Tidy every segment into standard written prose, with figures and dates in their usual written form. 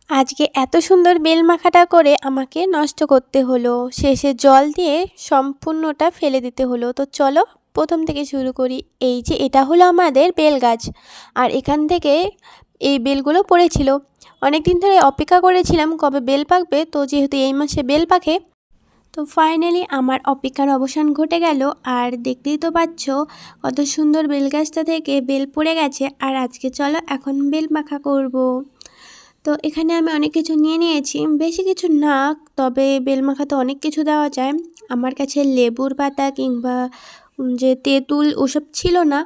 আজকে এত সুন্দর বেল মাখাটা করে আমাকে নষ্ট করতে হলো, শেষে জল দিয়ে সম্পূর্ণটা ফেলে দিতে হলো। তো চলো প্রথম থেকে শুরু করি। এই যে এটা হলো আমাদের বেল গাছ, আর এখান থেকে এই বেলগুলো পড়েছিল। অনেক দিন ধরে অপেক্ষা করেছিলাম কবে বেল পাকবে, তো যেহেতু এই মাসে বেল পাকে, তো ফাইনালি আমার অপেক্ষার অবসান ঘটে গেল। আর দেখতেই তো পাচ্ছ কত সুন্দর বেল গাছটা থেকে বেল পড়ে গেছে। আর আজকে চলো এখন বেল মাখা করব। তো এখানে আমি অনেক কিছু নিয়ে নিয়েছি, বেশি কিছু না, তবে বেল মাখাতে অনেক কিছু দেওয়া যায়। আমার কাছে লেবুর পাতা কিংবা যে তেঁতুল ওসব ছিল না,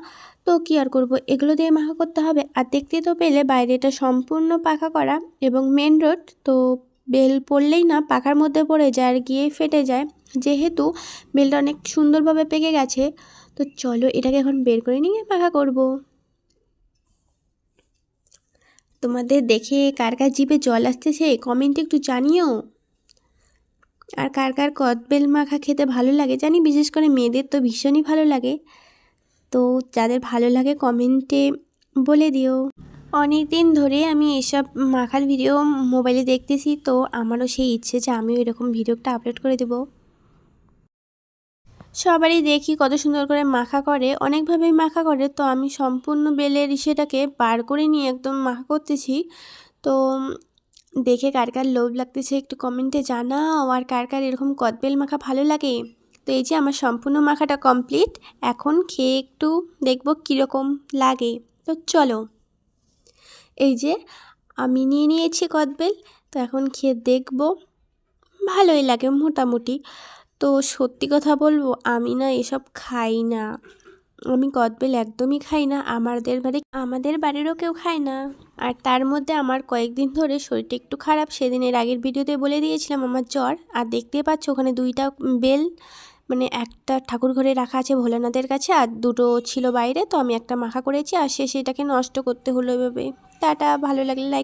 তো কী আর করবো, এগুলো দিয়ে মাখা করতে হবে। আর দেখতে তো পেলে বাইরেটা সম্পূর্ণ পাকা করা এবং মেন রোড, তো বেল পড়লেই না পাকার মধ্যে পড়ে যায় আর গিয়ে ফেটে যায়, যেহেতু বেলটা অনেক সুন্দরভাবে পেকে গেছে। তো চলো এটাকে এখন বের করে নিয়ে পাকা করব। তোমাদের দেখে কার কার জিভে জল আসতেছে কমেন্টে একটু জানিও। আর কার কার কদবেল মাখা খেতে ভালো লাগে জানি, বিশেষ করে মেয়েদের তো ভীষণই ভালো লাগে। তো যাদের ভালো লাগে কমেন্টে বলে দিও। অনেক দিন ধরে আমি এসব মাখার ভিডিও মোবাইলে দেখতেছি, তো আমারও সেই ইচ্ছে যে আমিও এরকম ভিডিওটা আপলোড করে দেবো। সবারই দেখি কত সুন্দর করে মাখা করে, অনেকভাবেই মাখা করে, তো আমি সম্পূর্ণ বেলের সেটাকে বার করে নিয়ে একদম মাখা করতেছি। তো দেখে কার কার লোভ লাগতেছে একটু কমেন্টে জানাও, আর কার কার এরকম কদবেল মাখা ভালো লাগে। তো এই যে আমার সম্পূর্ণ মাখাটা কমপ্লিট, এখন খেয়ে একটু দেখব কীরকম লাগে। তো চলো, এই যে আমি নিয়ে নিয়েছি কদবেল, তো এখন খেয়ে দেখব। ভালোই লাগে মোটামুটি। তো সত্যি কথা বলবো, আমি না এসব খাই না, আমি কদবেল একদমই খাই না, আমাদের বাড়িরও কেউ খায় না। আর তার মধ্যে আমার কয়েকদিন ধরে শরীরটা একটু খারাপ, সেদিনের আগের ভিডিওতে বলে দিয়েছিলাম আমার জ্বর। আর দেখতেই পাচ্ছ ওখানে দুইটা বেল, মানে একটা ঠাকুর ঘরে রাখা আছে ভোলানাথের কাছে, আর দুটো ছিল বাইরে, তো আমি একটা মাখা করেছি আর শেষে এটাকে নষ্ট করতে হলো এভাবে। টাটা, ভালো লাগলে লাইক